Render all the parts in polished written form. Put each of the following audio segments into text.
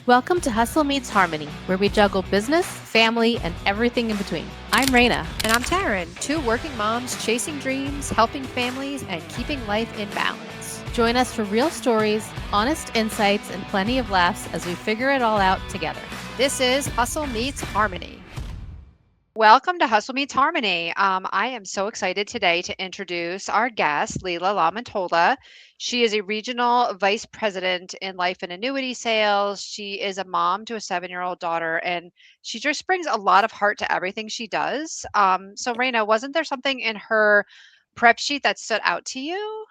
Welcome to Hustle Meets Harmony, where we juggle business, family, and everything in between. I'm Raina. And I'm Taryn, two working moms chasing dreams, helping families, and keeping life in balance. Join us for real stories, honest insights, and plenty of laughs as we figure it all out together. This is Hustle Meets Harmony. Welcome to Hustle Meets Harmony. I am so excited today to introduce our guest, Leila Lamitola. She is a regional vice president in Life and Annuity Sales. She is a mom to a 7-year-old daughter, and she just brings a lot of heart to everything she does. So, Raina, wasn't there something in her prep sheet that stood out to you?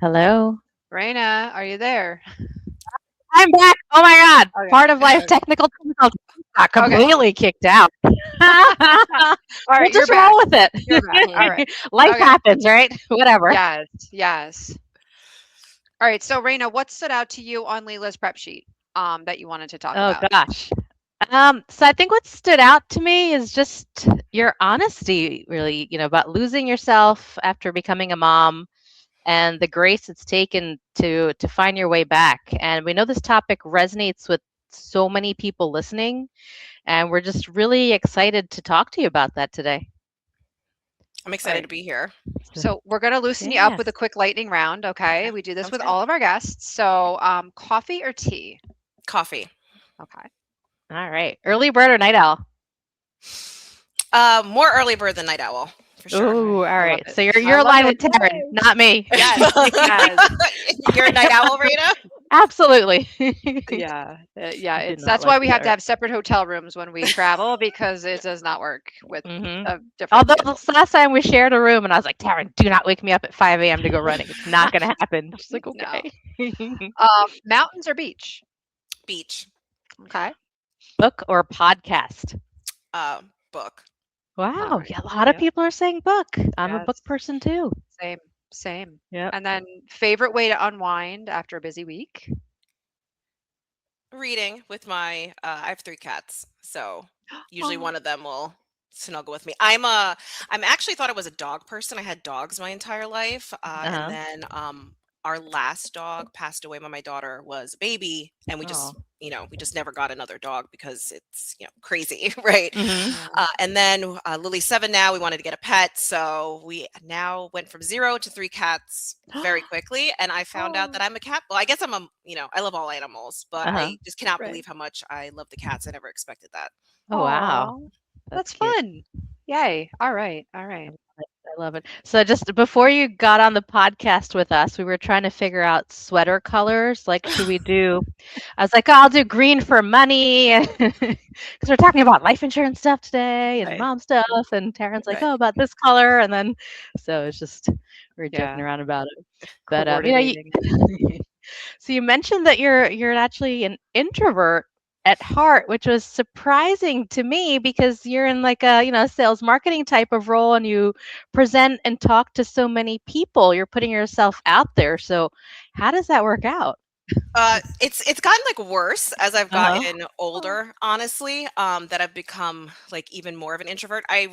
Hello. Raina, are you there? I'm back. Oh my God. Okay. Part of life technical difficulties. Got completely kicked out. All right, We'll just you're back. roll with it. You're back. All right. Life Okay. happens, right? Whatever. Yes. All right. So, Raina, what stood out to you on Leila's prep sheet that you wanted to talk Oh about? gosh. So I think what stood out to me is just your honesty, really, about losing yourself after becoming a mom and the grace it's taken to find your way back. And we know this topic resonates with so many people listening, and we're just really excited to talk to you about that today. I'm excited to be here. So we're going to loosen you up with a quick lightning round, okay? We do this with all of our guests. So coffee or tea? Coffee. Okay. All right. Early bird or night owl? More early bird than night owl, for sure. Ooh, all right. So you're aligned with Taryn, not me. Yes. You're a night owl, Raina? Absolutely. Yeah. That's why we have to have separate hotel rooms when we travel, because it does not work with a different. Although the last time we shared a room and I was like, Taryn, do not wake me up at 5 a.m. to go running. It's not going to happen. She's like, okay. Mountains or beach? Beach. Okay. Book or podcast? Book. Wow. Yeah, a lot of people are saying book. I'm a book person too. Same. Yeah. And then favorite way to unwind after a busy week? Reading with my I have 3 cats, so usually one of them will snuggle with me. I'm actually thought I was a dog person. I had dogs my entire life, and then our last dog passed away when my daughter was a baby, and we just never got another dog because it's crazy, right? And then Lily's 7 now. We wanted to get a pet, so we now went from 0 to 3 cats very quickly. And I found out that I'm a cat. Well, I guess I love all animals, but I just cannot believe how much I love the cats. I never expected that. Oh wow, that's fun! Yay! All right. I love it. So just before you got on the podcast with us, we were trying to figure out sweater colors. Like, should we do? I was like, oh, I'll do green for money, because we're talking about life insurance stuff today and mom stuff. And Taryn's like, oh, about this color, and then so it's just we're joking around about it. But so you mentioned that you're actually an introvert at heart, which was surprising to me because you're in like a sales marketing type of role and you present and talk to so many people. You're putting yourself out there. So how does that work out? It's gotten like worse as I've gotten older, honestly, that I've become like even more of an introvert. I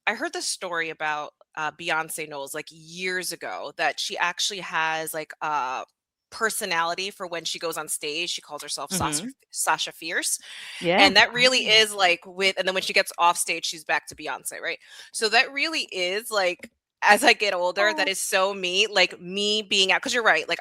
heard this story about Beyonce Knowles like years ago, that she actually has like personality for when she goes on stage. She calls herself Sasha Fierce. And that really is like and then when she gets off stage, she's back to Beyonce, right? So that really is like, as I get older, that is so me, like me being out, because you're right, like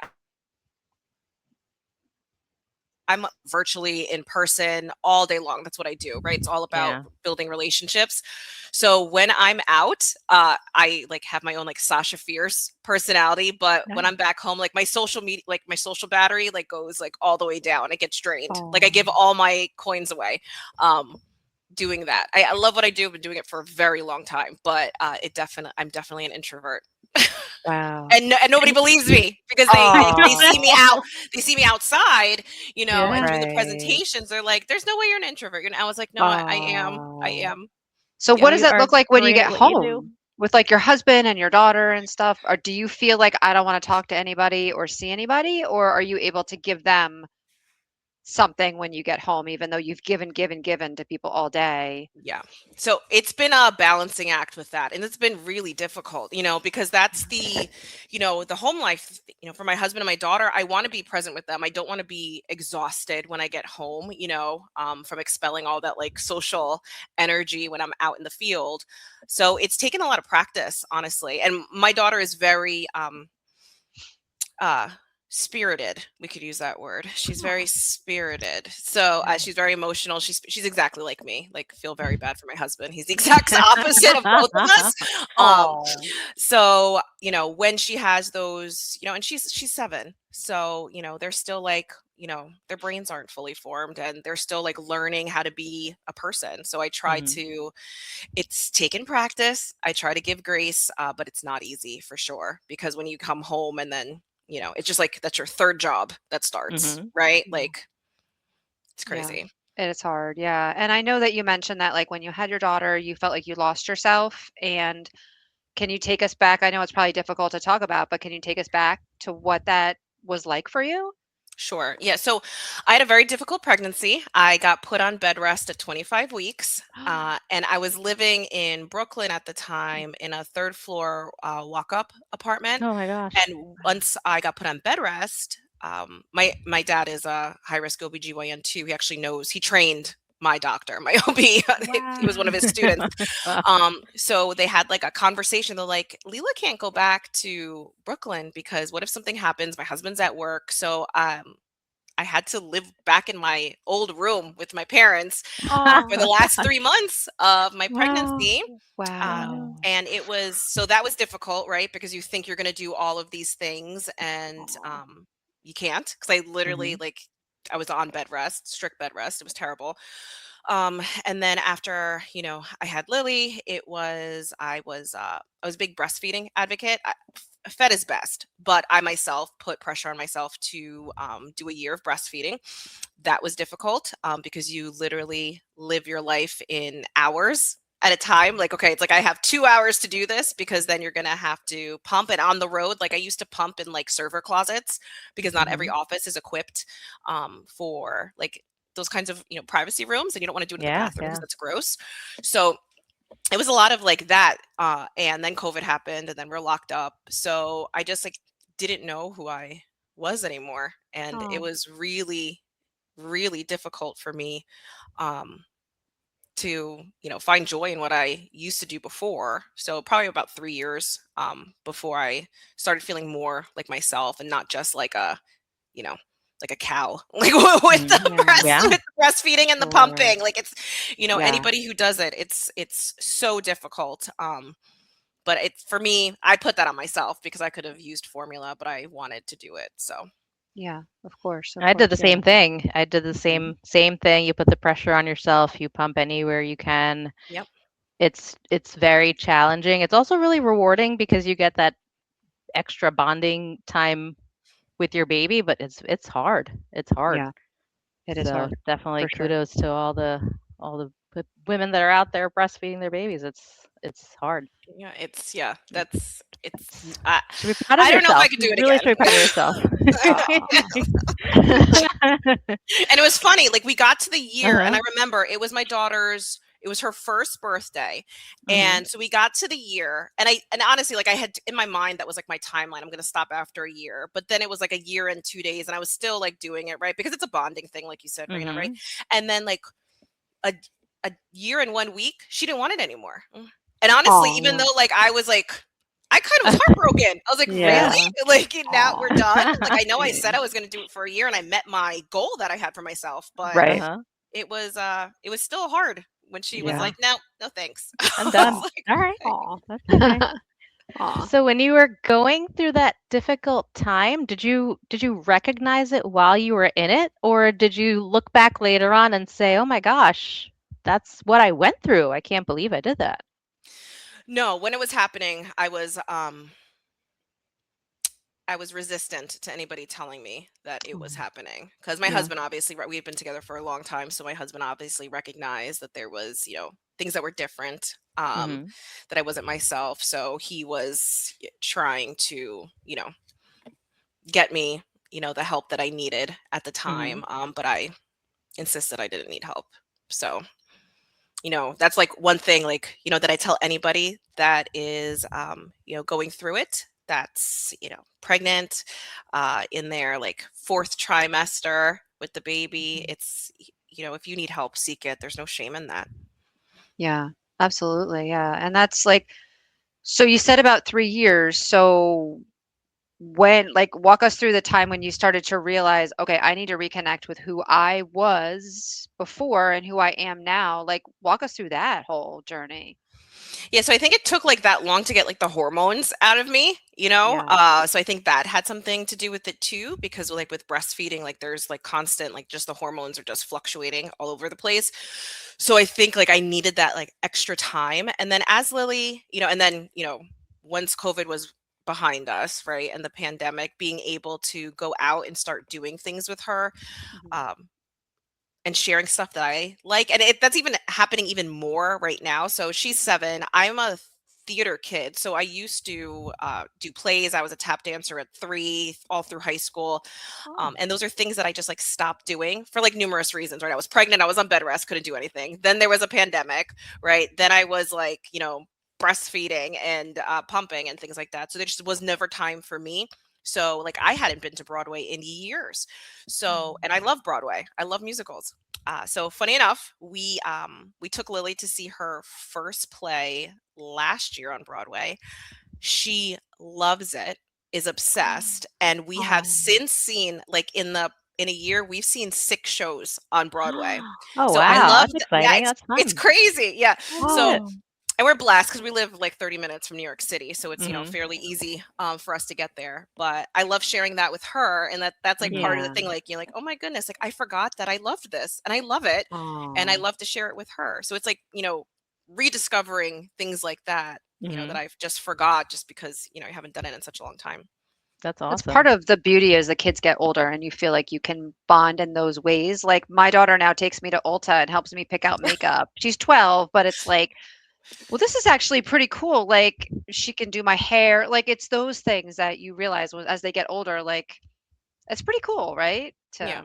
I'm virtually in person all day long. That's what I do, right? It's all about building relationships. So when I'm out, I like have my own like Sasha Fierce personality. But when I'm back home, like my social media, like my social battery, like goes like all the way down. It gets drained. Like I give all my coins away. Doing that, I love what I do. I've been doing it for a very long time. But I'm definitely an introvert. Wow. And nobody believes me because they see me out. They see me outside, and doing the presentations. They're like, "There's no way you're an introvert." I was like, "No, I am." So what does that look like when you get home with like your husband and your daughter and stuff? Or do you feel like I don't want to talk to anybody or see anybody, or are you able to give them something when you get home, even though you've given to people all day. Yeah. So it's been a balancing act with that. And it's been really difficult, because that's the home life, for my husband and my daughter. I want to be present with them. I don't want to be exhausted when I get home, from expelling all that like social energy when I'm out in the field. So it's taken a lot of practice, honestly. And my daughter is very, uh spirited, we could use that word. She's very Oh, spirited, so yeah. she's very emotional. She's exactly like me. Like, feel very bad for my husband. He's the exact opposite of both of us. um Oh, so when she has those, and she's 7, so they're still like, their brains aren't fully formed, and they're still like learning how to be a person. So I try Mhm. to it's taken practice. I try to give grace, but it's not easy for sure, because when you come home and then, it's just like that's your third job that starts, Mhm. right? yeah. Like, it's Yeah. crazy. It is hard. Yeah. And I know that you mentioned that like when you had your daughter, you felt like you lost yourself. And can you take us back? I know it's probably difficult to talk about, but can you take us back to what that was like for you? Sure. Yeah. So I had a very difficult pregnancy. I got put on bed rest at 25 weeks. And I was living in Brooklyn at the time in a third floor walk up apartment. Oh my gosh. And once I got put on bed rest, my dad is a high risk OBGYN too. He actually knows, he trained my doctor, my OB. He was one of his Wow. students. So they had like a conversation. They're like, Leila can't go back to Brooklyn because what if something happens? My husband's at work. So I had to live back in my old room with my parents for the Oh, last 3 months of my Wow. pregnancy. Uh, wow. Wow. and that was difficult, right? Because you think you're going to do all of these things, and Oh, you can't. Because I literally, Mhm. like, I was on bed rest, strict bed rest. It was terrible. And then after, I had Lily, I was a big breastfeeding advocate. Fed is best, but I myself put pressure on myself to do a year of breastfeeding. That was difficult, because you literally live your life in hours at a time. Like, okay, it's like I have 2 hours to do this, because then you're gonna have to pump it on the road. Like, I used to pump in like server closets, because not every Mhm. office is equipped for like those kinds of privacy rooms, and you don't want to do it in the Yeah, bathroom because yeah. that's gross. So it was a lot of like that, and then COVID happened, and then we're locked up. So I just like didn't know who I was anymore, and it oh, was really, really difficult for me, um, to find joy in what I used to do before. So probably about 3 years, before I started feeling more like myself, and not just like you know, like a cow, like with Mhm. the yeah, Yeah. with the breastfeeding and the sure. pumping. Like, it's, Yeah, anybody who does it, it's so difficult. But it's, for me, I put that on myself because I could have used formula, but I wanted to do it. So, yeah, I did the yeah. same thing. I did the mhm. same thing. You put the pressure on yourself, you pump anywhere you can. Yep. It's very challenging. It's also really rewarding because you get that extra bonding time with your baby, but it's hard. It's hard. Yeah, it is So hard definitely for sure. kudos to all the women that are out there breastfeeding their babies. It's hard. Yeah, yeah, You it's should be proud of I don't know if I yourself. could do You it really again. should be proud of yourself. Oh, And it was funny, like, we got to the year, and Uh-huh. I remember it was her first birthday. Mhm. And so we got to the year, and honestly, like, I had in my mind, that was like my timeline. I'm going to stop after a year. But then it was like a year and 2 days, and I was still like doing it, right? Because it's a bonding thing, like you said, Raina, right? Mhm. And then like a a year and 1 week, she didn't want it anymore. And honestly, even oh, though like I kind of was heartbroken. I was like, yeah. really? Like, now Oh, we're done? Like, I know I said I was going to do it for a year, and I met my goal that I had for myself, but right. Uh-huh. it was still hard when she was Yeah. Yeah. like, no, no thanks. I'm I was done. Oh, like, All right. okay. oh, That's okay. oh. So when you were going through that difficult time, did you recognize it while you were in it, or did you look back later on and say, "Oh my gosh, that's what I went through. I can't believe I did that." No, when it was happening, I was resistant to anybody telling me that it was Mm, happening, because my yeah. husband obviously, we've been together for a long time, so my husband obviously recognized that there was, things that were different, Mhm. that I wasn't myself. So he was trying to, get me, the help that I needed at the Mhm. time. But I insisted I didn't need help. So, that's like one thing, like, that I tell anybody that is, going through it, that's, pregnant, in their like fourth trimester with the baby. It's, if you need help, seek it. There's no shame in that. Yeah, absolutely. Yeah. And that's like, so you said about 3 years. So when, like, walk us through the time when you started to realize, okay, I need to reconnect with who I was before and who I am now. Like, walk us through that whole journey. Yeah, so I think it took like that long to get like the hormones out of me, Yeah. So I think that had something to do with it too, because like with breastfeeding, like there's like constant, like just the hormones are just fluctuating all over the place. So I think like I needed that like extra time. And then as Lily, and then, once COVID was behind us, right, and the pandemic, being able to go out and start doing things with her, Mhm. um, and sharing stuff that I like. And that's even happening even more right now. So she's 7. I'm a theater kid. So I used to do plays. I was a tap dancer at 3, all through high school. Oh. And those are things that I just like stopped doing for like numerous reasons, right? I was pregnant. I was on bed rest, couldn't do anything. Then there was a pandemic, right? Then I was like, breastfeeding and pumping and things like that. So there just was never time for me. So like I hadn't been to Broadway in years. So, and I Mm. love Broadway. I love musicals. So funny enough, we took Lily to see her first play last year on Broadway. She loves it, is obsessed, and we have Oh. since seen, like, in a year, we've seen 6 shows on Broadway. Oh, So I wow, that's loved, yeah, exciting, that's it's fun. crazy, yeah. So, Good. Oh. and we're blessed because we live like 30 minutes from New York City, so it's, Mhm, fairly easy for us to get there. But I love sharing that with her, and that's like part of the Yeah. thing. Like, you're like, oh my goodness, like I forgot that I loved this, and I love it, and I Oh. love to share it with her. So it's like, rediscovering things like that, that mhm. I've just forgot just because you haven't done it in such a long time. That's That's part awesome. of the beauty as the kids get older and you feel like you can bond in those ways. Like my daughter now takes me to Ulta and helps me pick out makeup. She's 12, but it's like, well, this is actually pretty cool. Like she can do my hair. Like it's those things that you realize as they get older, like it's pretty cool, right? Yeah.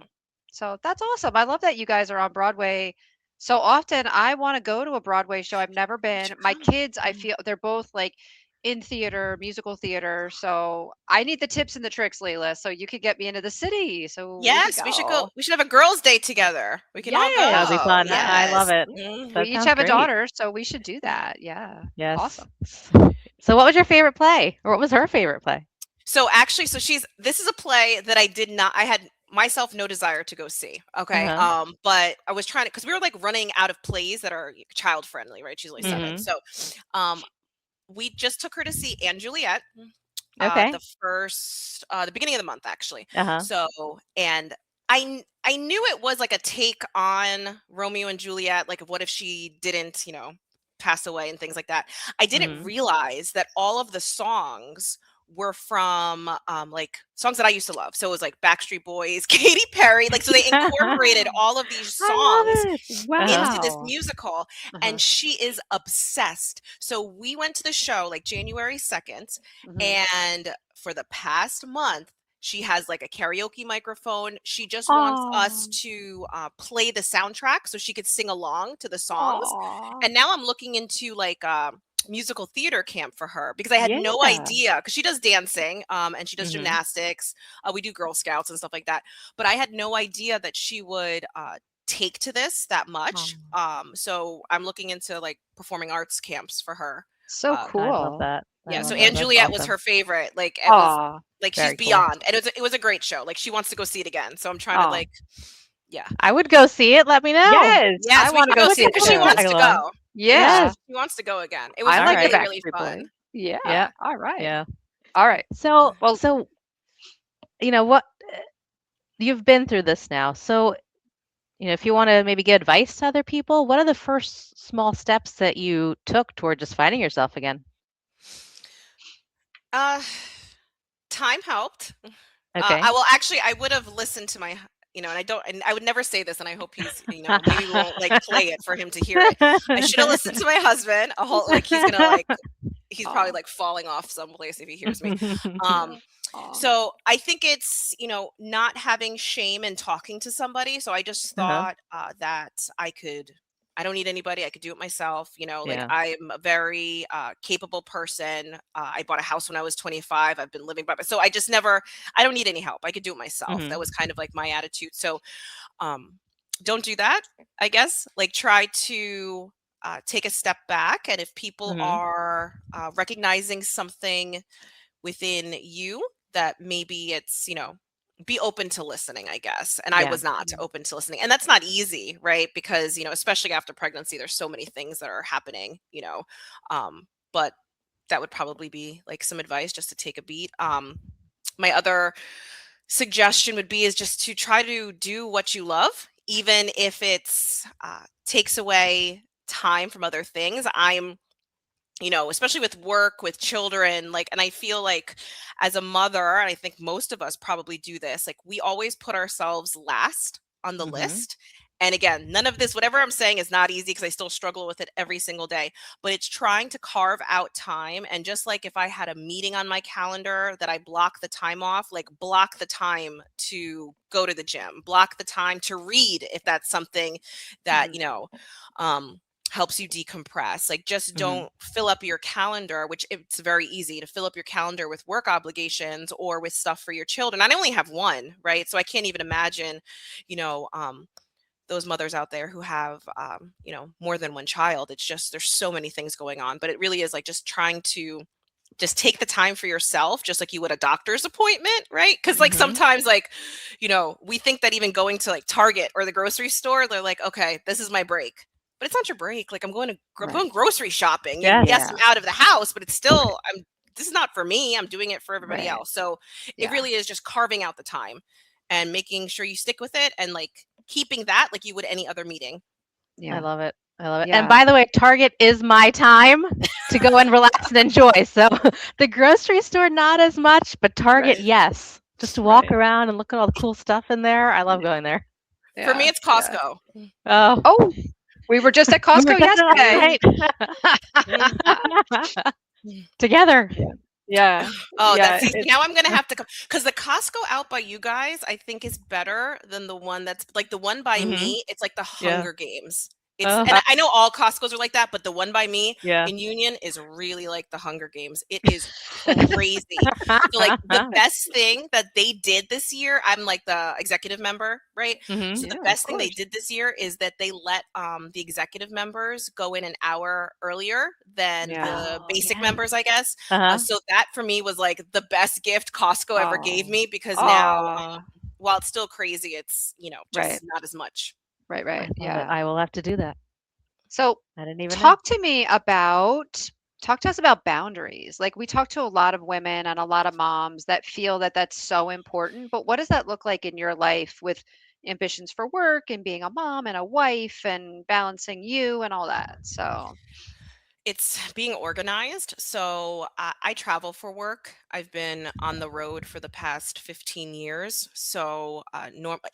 So that's awesome. I love that you guys are on Broadway so often. I want to go to a Broadway show. I've never You been. should My come. kids, I feel they're both like in theater, musical theater. So I need the tips and the tricks, Leila. So you could get me into the city so we could Yes, we should go. go. We should have a girls' day together. We can all That would be Yes, go. fun. I yes. love Yes. it. We That each sounds have a great. daughter, so we should do that. Yeah. Yes. Awesome. So what was your favorite play? Or what was her favorite play? So actually, this is a play that I had myself no desire to go see. Okay. Uh-huh. But I was trying to, because we were like running out of plays that are child friendly, right? She's only 7. Mhm. So um we just took her to see Anne Juliet, Okay. the beginning of the month actually. Uh-huh. So, and I knew it was like a take on Romeo and Juliet, like what if she didn't, pass away and things like that. I didn't Mhm. realize that all of the songs were from like songs that I used to love. So it was like Backstreet Boys, Katy Perry, like so they incorporated all of these I songs love it. Uh-huh. into this Wow. musical, Uh-huh. and she is obsessed. So we went to the show like January 2nd, Hmm. and for the past month she has like a karaoke microphone. She just wants us Oh. to play the soundtrack so she could sing along to the songs. Oh. And now I'm looking into like musical theater camp for her, because I had no Yeah. idea, because she does dancing and she does Mhm. gymnastics. We do Girl Scouts and stuff like that, but I had no idea that she would take to this that Oh. much. So I'm looking into like performing arts camps for her. So Uh, I love cool. that. I yeah, so love that. Anne Mhm. That's Juliet was awesome. her favorite. Like it was Aw. like she's Very cool. beyond, and it was a great show. Like she wants to go see it again. So I'm trying to Aw. like, yeah, I would go see it. Let me know. Yes, I yes, we wanna should go go I'll see see it get it because to she the too. wants tag to along. go. Yeah, Yes. She wants to go again. It was I All like the really, right. really Backstreet Boys. fun. Yeah, Yeah. alright. Yeah. Alright. So Well, so what you've been through this now. So, if you want to maybe give advice to other people, what are the first small steps that you took toward just finding yourself again? Uh, Time helped. Okay. I would have listened to my, and I would never say this, and I hope he's, maybe we won't like play it for him to hear it. I should have listened to my husband. A whole like he's gonna like he's probably aw, like falling off someplace if he hears me. yeah. Um, Aw. So I think it's, not having shame and talking to somebody. So I just Uh-huh. thought that I don't need anybody. I could do it myself. Like Yeah. I'm a very capable person. I bought a house when I was 25. I've been living by myself. So I just never, I don't need any help. I could do it myself. That Mhm. was kind of like my attitude. So um, don't do that, I guess. Like try to take a step back. And if people Mhm. are recognizing something within you that maybe it's, be open to listening, I guess. And I Yeah. was not open to listening. And that's not easy, right? Because, especially after pregnancy, there's so many things that are happening, but that would probably be like some advice just to take a beat. My other suggestion would be is just to try to do what you love, even if it's takes away time from other things. Especially with work, with children, like, and I feel like as a mother, and I think most of us probably do this, like, we always put ourselves last on the Mhm. list. And again, none of this, whatever I'm saying, is not easy because I still struggle with it every single day. But it's trying to carve out time. And just like if I had a meeting on my calendar that I block the time off, like block the time to go to the gym, block the time to read if that's something that, Mhm. um, helps you decompress. Like just Mhm. don't fill up your calendar, which it's very easy to fill up your calendar with work obligations or with stuff for your children. I only have one, right? So I can't even imagine, you know, um, those mothers out there who have, more than one child. It's just, there's so many things going on, but it really is like just trying to just take the time for yourself, just like you would a doctor's appointment, right? Because like Mhm. sometimes, like, we think that even going to like Target or the grocery store, they're like, okay, this is my break. But it's not your break. Like I'm Right. going grocery shopping, and Yes. yes, Yeah. I'm out of the house, but it's still, this is not for me. I'm doing it for everybody Right. else. So it Yeah. really is just carving out the time and making sure you stick with it, and like keeping that like you would any other meeting. I Yeah. love it. I love it. And Yeah. by the way, Target is my time to go and relax and enjoy. So the grocery store, not as much, but Target, Right. yes. Just to walk Right. around and look at all the cool stuff in there. I love going there. For me, Yeah. it's Yeah. Costco. Oh, Oh, we were just at we were Costco just last yesterday. Mhm, night mhm. together. Yeah. Yeah. Oh, Yeah. now I'm gonna have to come because the Costco out by you guys, I think, is better than the one that's like the one by Mhm. me. It's like the Yeah. Hunger Games. Oh, And I know all Costco's are like that, but the one by me yeah. in Union is really like the Hunger Games. It is crazy. So like the best thing that they did this year, I'm like the executive member, right? Mhm. So the Yeah, of best thing they course. did this year is that they let the executive members go in an hour earlier than Yeah. the Oh, basic yes. members, I guess. Uh-huh. So that for me was like the best gift Costco ever gave Oh. me because now, Oh. while it's still crazy, it's, Right. just not as much. Right. I Right. love it. Yeah. I will have to do that. So I didn't even know. talk to me about talk to us about boundaries. Like we talk to a lot of women and a lot of moms that feel that that's so important, but what does that look like in your life with ambitions for work and being a mom and a wife and balancing you and all that? So, It's being organized. So I travel for work. I've been on the road for the past 15 years. So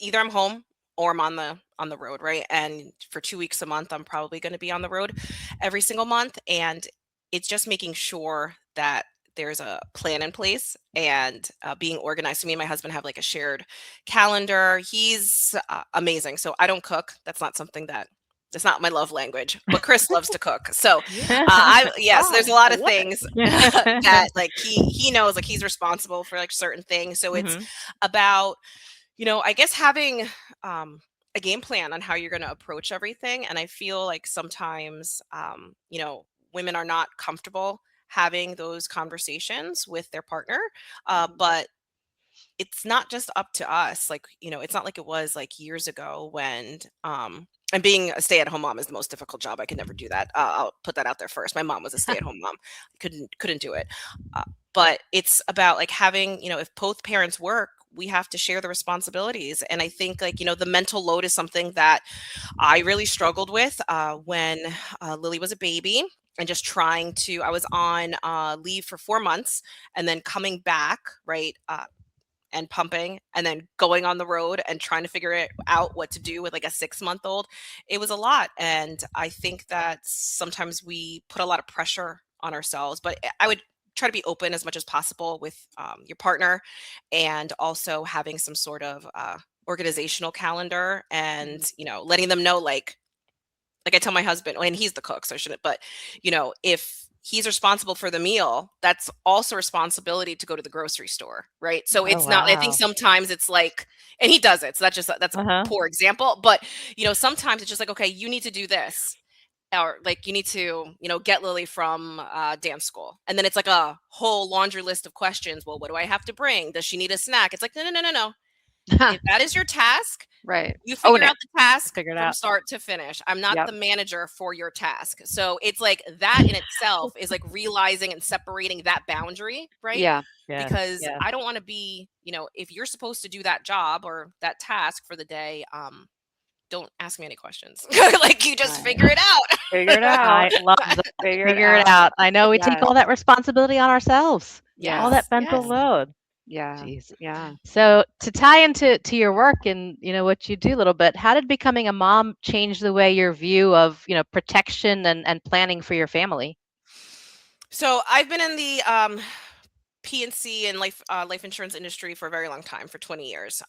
either I'm home or I'm on the road, right? And for 2 weeks a month, I'm probably going to be on the road every single month. And it's just making sure that there's a plan in place and being organized. So me and my husband have like a shared calendar. He's amazing. So I don't cook. That's not something that it's not my love language, but Chris loves to cook. So yeah. yes, there's a Oh, lot I of love it. things that like he knows like he's responsible for like certain things. So it's Mhm. about, I guess having um a game plan on how you're going to approach everything. And I feel like sometimes women are not comfortable having those conversations with their partner. Mhm. But it's not just up to us. Like, it's not like it was like years ago when and being a stay-at-home mom is the most difficult job. I could never do that. I'll put that out there first. My mom was a stay-at-home mom. Couldn't do it. But it's about like having, if both parents work, we have to share the responsibilities. And I think like, the mental load is something that I really struggled with when Lily was a baby. And just trying to, I was on leave for 4 months and then coming back, right? And pumping and then going on the road and trying to figure it out what to do with like a 6 month old. It was a lot. And I think that sometimes we put a lot of pressure on ourselves, but I would try to be open as much as possible with your partner, and also having some sort of organizational calendar, and letting them know, like I tell my husband, and he's the cook, so I shouldn't, but if he's responsible for the meal, that's also responsibility to go to the grocery store, right? So Oh, it's not, I think wow. sometimes it's like, and he does it. So that's a Uh-huh. poor example, but sometimes it's just like, okay, you need to do this. Or like you need to, get Lily from dance school. And then it's like a whole laundry list of questions. Well, what do I have to bring? Does she need a snack? It's like, no, no, no, no, no. If that is your task, Right. you Own figure it. out the task Figure it from out. start to finish. I'm not Yep. the manager for your task. So it's like that in itself is like realizing and separating that boundary, right? Yeah. Yes. Because Yes. I don't want to be, if you're supposed to do that job or that task for the day, don't ask me any questions. Like you just Right. figure it out. Figure it out. I love that. Figure it Figure it out. out. I know we take Yes. all that responsibility on ourselves, all that Yes. Yes. mental Yes. Yeah. load. Yeah. Jeez. Yeah. So to tie into your work and what you do a little bit, how did becoming a mom change the way your view of protection and planning for your family? So I've been in the PNC and life insurance industry for a very long time, for 20 years.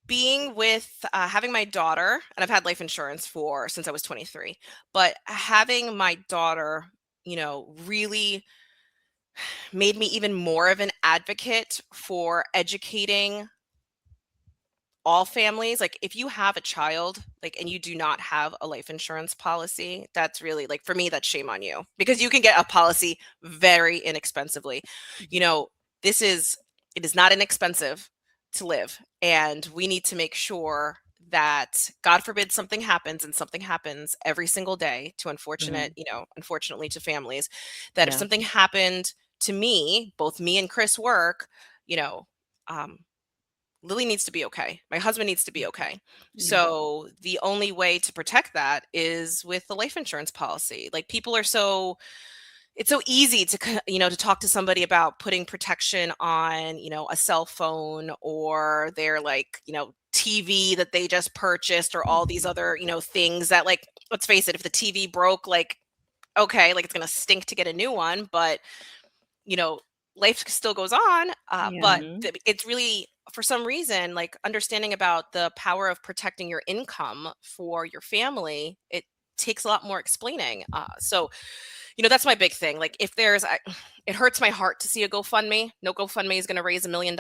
Being with having my daughter, and I've had life insurance for since I was 23, but having my daughter, really made me even more of an advocate for educating all families. Like if you have a child, like, and you do not have a life insurance policy, that's really, like, for me, that's shame on you, because you can get a policy very inexpensively. you know this is it is not inexpensive to live, and we need to make sure that, god forbid, something happens, and something happens every single day to Hmm. unfortunately to families, that if Yeah. something happened to me, both me and Chris work, you know um Lily needs to be okay. My husband needs to be okay. Yeah. So the only way to protect that is with the life insurance policy. Like, people are so it's so easy to to talk to somebody about putting protection on, a cell phone, or their, like, TV that they just purchased, or all these other, things that, like, let's face it, if the TV broke, like, okay, like, it's going to stink to get a new one, but you know, life still goes on. Yeah. But Hmm. it's really, for some reason, like, understanding about the power of protecting your income for your family, it takes a lot more explaining. So, that's my big thing. Like, if it hurts my heart to see a GoFundMe. No GoFundMe is going to raise $1 million.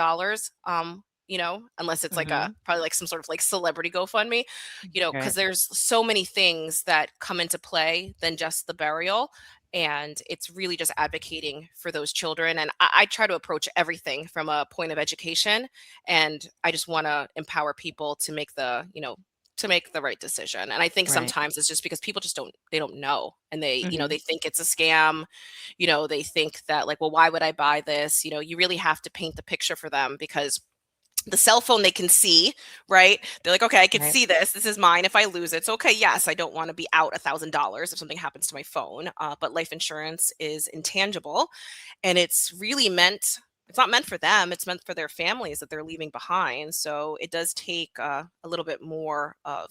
Unless it's like Hmm. probably like some sort of like celebrity GoFundMe, because Right. there's so many things that come into play than just the burial. And it's really just advocating for those children. And I try to approach everything from a point of education. And I just want to empower people to make the right decision. And I think Right. sometimes it's just because people just don't know. And they Hmm. think it's a scam. They think that, like, well, why would I buy this? You really have to paint the picture for them, because the cell phone, they can see, right? They're like, okay, I can Right. see this. This is mine. If I lose it, so okay, yes, I don't want to be out $1,000 if something happens to my phone. But life insurance is intangible, and it's not meant for them. It's meant for their families that they're leaving behind. So it does take a little bit more of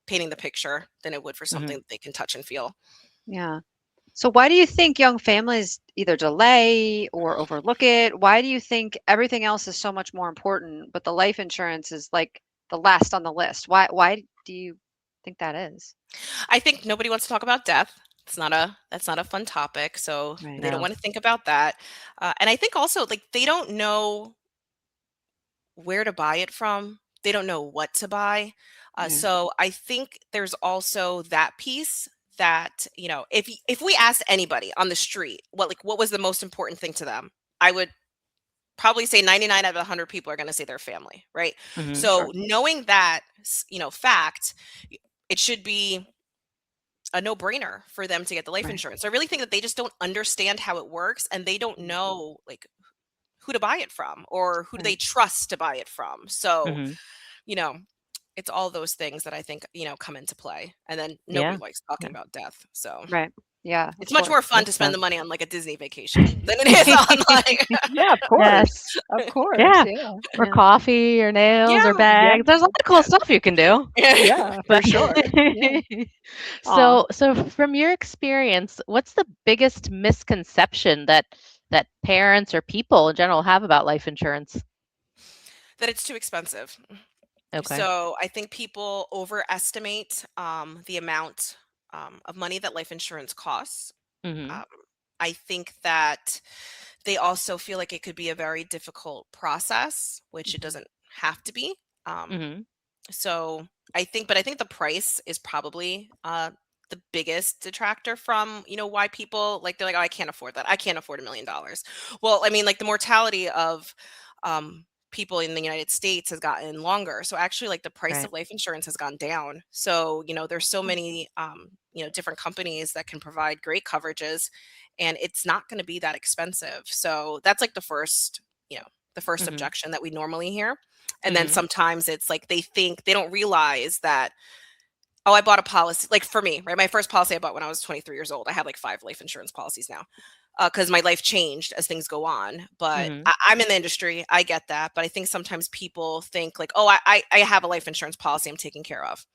painting the picture than it would for something Hmm. that they can touch and feel. Yeah. So why do you think young families either delay or overlook it? Why do you think everything else is so much more important, but the life insurance is like the last on the list? Why do you think that is? I think nobody wants to talk about death. That's not a fun topic, so Right. they don't No. want to think about that. And I think also, like, they don't know where to buy it from. They don't know what to buy. Yeah. So I think there's also that piece, that, if we asked anybody on the street what was the most important thing to them, I would probably say 99 out of 100 people are going to say their family, right? Hmm. So Sure. knowing that, fact, it should be a no-brainer for them to get the life Right. insurance. So I really think that they just don't understand how it works, and they don't Mm. know, like, who to buy it from, or who do they Right. trust to buy it from. So, Hmm. you know, it's all those things that I think, come into play. And then nobody Yeah. likes talking Yeah. about death. So, Right. Yeah, of It's much more course. fun to Makes spend the sense. money on like a Disney vacation than it is on like Yeah, of Yes. course. Of course. Yeah. Yeah. Or Yeah. coffee or nails or yeah. Yeah. bags. There's a lot of cool Yeah. stuff you can do. Yeah, for But sure. Yeah. Aw. so from your experience, what's the biggest misconception that parents or people in general have about life insurance? That it's too expensive. Okay. So I think people overestimate the amount of money that life insurance costs. Mhm. Um, I think that they also feel like it could be a very difficult process, which it Mhm. doesn't have to be. Um, Mhm. so but I think the price is probably the biggest detractor from why people like they're like, oh, I can't afford that. I can't afford $1 million. Well, I mean, like the mortality of um, people in the United States has gotten longer. So actually, like the price Right. of life insurance has gone down. So there's so Mm. many different companies that can provide great coverages, and it's not going to be that expensive. So that's like the first Mhm. objection that we normally hear. And then Mhm. sometimes it's like they don't realize that, oh, I bought a policy. Like for me, right? My first policy I bought when I was 23 years old. I have like 5 life insurance policies now because my life changed as things go on. But Mhm. I'm in the industry. I get that. But I think sometimes people think like, oh, I have a life insurance policy I'm taking care of.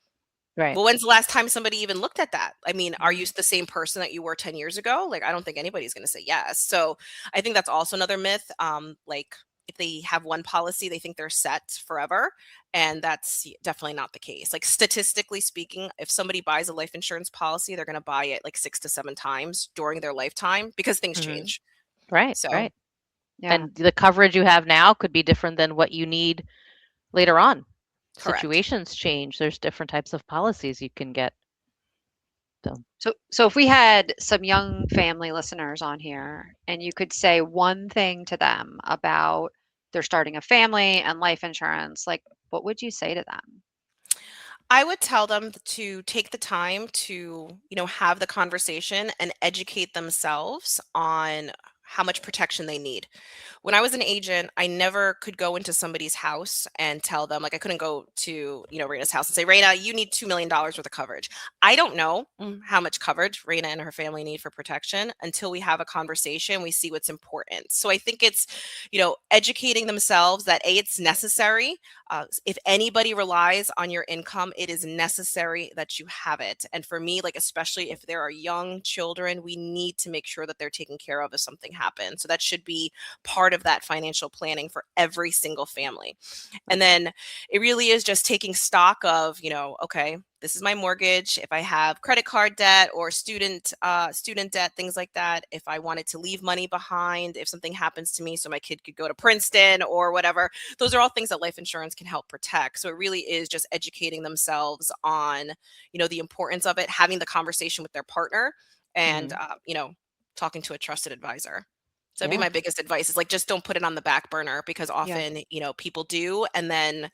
Right. Well, when's the last time somebody even looked at that? I mean, are you Mhm. the same person that you were 10 years ago? Like, I don't think anybody's going to say yes. So I think that's also another myth. Like, if they have one policy, they think they're set forever. And that's definitely not the case. Like, statistically speaking, if somebody buys a life insurance policy, they're going to buy it like 6 to 7 times during their lifetime because things Mhm. change. Right. So, Right. Yeah. And the coverage you have now could be different than what you need later on. correct. Situations change. There's different types of policies you can get. So, So if we had some young family listeners on here and you could say one thing to them about they're starting a family and life insurance, like what would you say to them? I would tell them to take the time to, have the conversation and educate themselves on how much protection they need. When I was an agent, I never could go into somebody's house and tell them, like, I couldn't go to, Raina's house and say, Raina, you need $2 million worth of coverage. I don't know how much coverage Raina and her family need for protection until we have a conversation. We see what's important. So I think it's, educating themselves that it's necessary. If anybody relies on your income, it is necessary that you have it. And for me, like, especially if there are young children, we need to make sure that they're taken care of if something happens. So that should be part of that financial planning for every single family. And Right. then it really is just taking stock of, okay, this is my mortgage. If I have credit card debt or student debt, things like that, if I wanted to leave money behind, if something happens to me so my kid could go to Princeton or whatever, those are all things that life insurance can help protect. So it really is just educating themselves on, the importance of it, having the conversation with their partner, and mhm. talking to a trusted advisor. So that'd be Yeah. my biggest advice is like just don't put it on the back burner because Yeah. often, people do. And then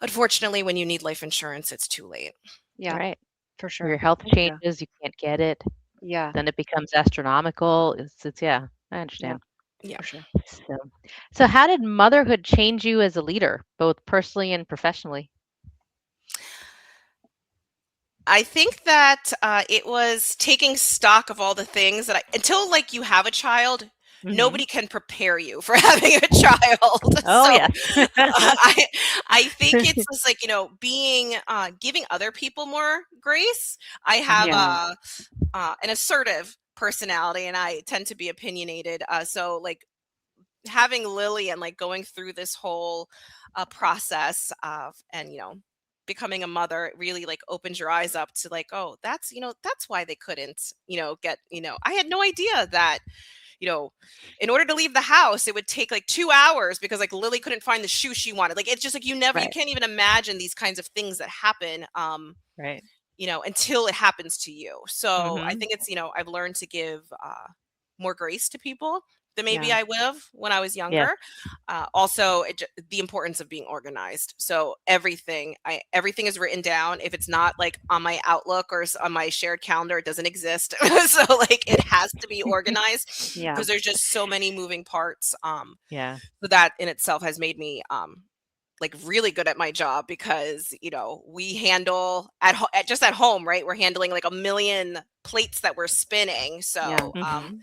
unfortunately, when you need life insurance, it's too late. Yeah. Right. For Your sure. health Thank you. changes, you can't get it, Yeah. then it becomes astronomical. It's yeah, I Yeah. understand. Yeah. For sure. So, so how did motherhood change you as a leader, both personally and professionally? I think that it was taking stock of all the things that until like you have a child, Mhm. nobody can prepare you for having a child. Oh, So yes. I think it's just like, being giving other people more grace. I have Mhm. Yeah. an assertive personality and I tend to be opinionated. So like having Lily and like going through this whole process of and becoming a mother, it really like opens your eyes up to like, oh, that's why they couldn't get I had no idea that you know in order to leave the house it would take like 2 hours because like Lily couldn't find the shoe she wanted. Like it's just like you Right, can't even imagine these kinds of things that happen right. until it happens to you. So I Mhm. think it's, I've learned to give more grace to people than maybe Yeah. I would have when I was Yes. younger. Also, the importance of being organized. So everything is written down. If it's not like on my Outlook or on my shared calendar, it doesn't exist. So like it has to be organized Yeah. because there's just so many moving parts. Yeah. So that in itself has made me like really good at my job because, we handle just at home, right? We're handling like a million plates that we're spinning. Yeah. So, Mhm.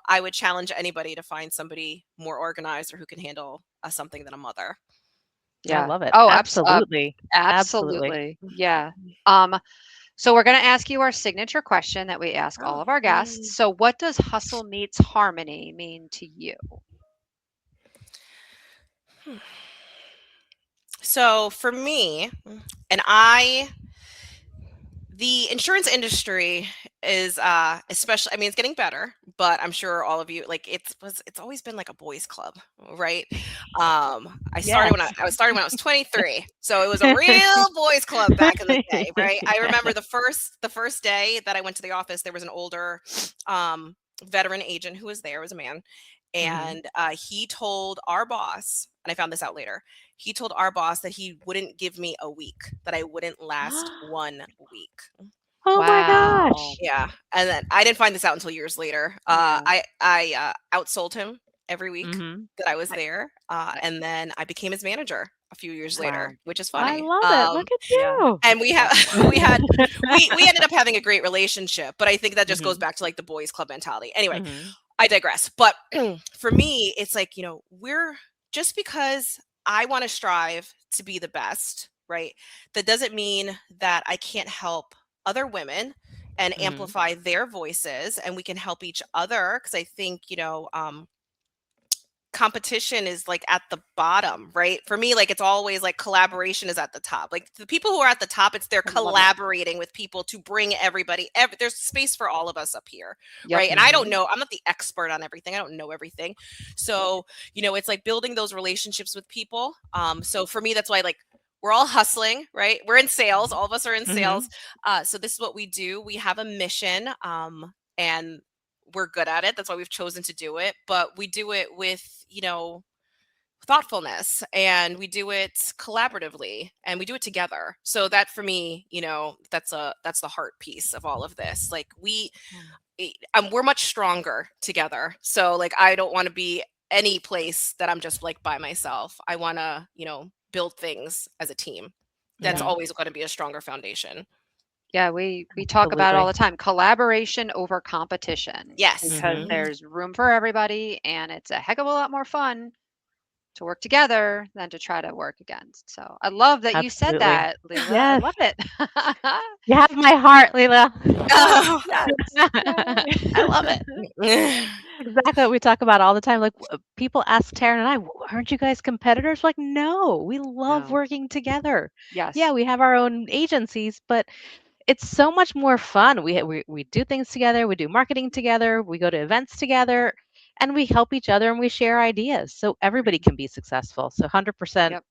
I would challenge anybody to find somebody more organized or who can handle something than a mother. I Yeah. love it. Oh, Absolutely. Absolutely. absolutely. Yeah. So we're going to ask you our signature question that we ask all Oh, of our yay. guests. So what does hustle meets harmony mean to you? So for me, and the insurance industry is especially, I mean, it's getting better, but I'm sure all of you, like, it's always been like a boys club, right? I started when Yes. I was starting when I was 23, so it was a real boys club back in the day, right? I remember the first day that I went to the office, there was an older veteran agent who was there, was a man, Mhm. and he told our boss, and I found this out later, he told our boss that he wouldn't give me a week, that I wouldn't last 1 week. Oh my Wow. gosh. Yeah, and then I didn't find this out until years later. Yeah. I outsold him every week Mhm. that I was I, there, and then I became his manager a few years later, wow. which is I funny. love it. Look at Yeah. you. And we have Wow. we had we ended up having a great relationship, but I think that just goes Mhm. back to like the boys club mentality. Anyway, Mhm. I digress. But for me, it's like, we're just because I want to strive to be the best, right? That doesn't mean that I can't help other women and Mhm. amplify their voices and we can help each other. Cause I think, competition is like at the bottom, right? For me, like it's always like collaboration is at the top. Like the people who are at the top, it's they're I love it. collaborating with people to bring everybody. There's space for all of us up here, Yep. right? And I don't Mhm. know. I'm not the expert on everything. I don't know everything. So it's like building those relationships with people. So for me, that's why like we're all hustling, right? We're in sales. All of us are in sales. Mhm. So this is what we do. We have a mission. And we're good at it. That's why we've chosen to do it. But we do it with, thoughtfulness and we do it collaboratively and we do it together. So that for me, that's the heart piece of all of this. Like we're much stronger together. So like I don't want to be any place that I'm just like by myself. I want to, build things as a team. That's Yeah. Mhm. always going to be a stronger foundation. Yeah, we talk about it all Absolutely. the time, collaboration over competition, Yes. because Mhm. Mhm. there's room for everybody and it's a heck of a lot more fun to work together than to try to work against. So I love that you said Absolutely. that, Leila. I Yes. love it. You have my heart, Leila. Yes, Oh. yes. I love it. Exactly what we talk about all the time. Like people ask Taryn and I, aren't you guys competitors? Like, no, we love No. working together. Yeah, Yes. we have our own agencies, but it's so much more fun. We do things together. We do marketing together. We go to events together, and we help each other and we share ideas so everybody Mhm. can be successful. So 100%, Yep.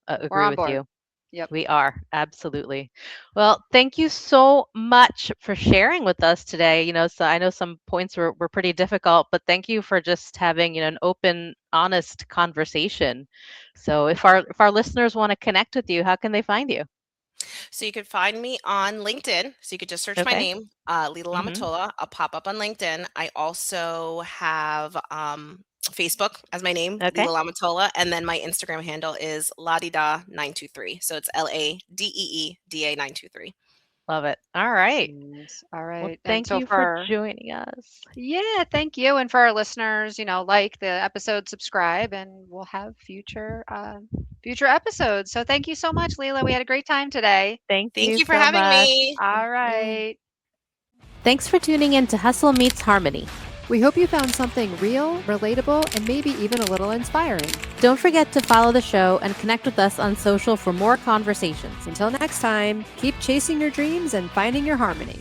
We're agree on with board. you. Yep. We are, absolutely. Well, thank you so much for sharing with us today. So I know some points were pretty difficult, but thank you for just having, an open, honest conversation. So if our listeners want to connect with you, how can they find you? So you could find me on LinkedIn. So you could just search my Okay. name, Leila Mm-hmm. Lamitola. I'll pop up on LinkedIn. I also have Facebook as my name, Okay. Leila Lamitola, and then my Instagram handle is Ladida923. So it's LADEEDA 923. Love it. All right. Yes. All Well, right. And thank so you for for joining us. yeah, thank you. And for our listeners, like the episode, subscribe, and we'll have future episodes. So thank you so much, Leila. We had a great time today. Thank Thank you you for so having much. me. All Mm. right. Thanks for tuning in to Hustle Meets Harmony. We hope you found something real, relatable, and maybe even a little inspiring. Don't forget to follow the show and connect with us on social for more conversations. Until next time, keep chasing your dreams and finding your harmony.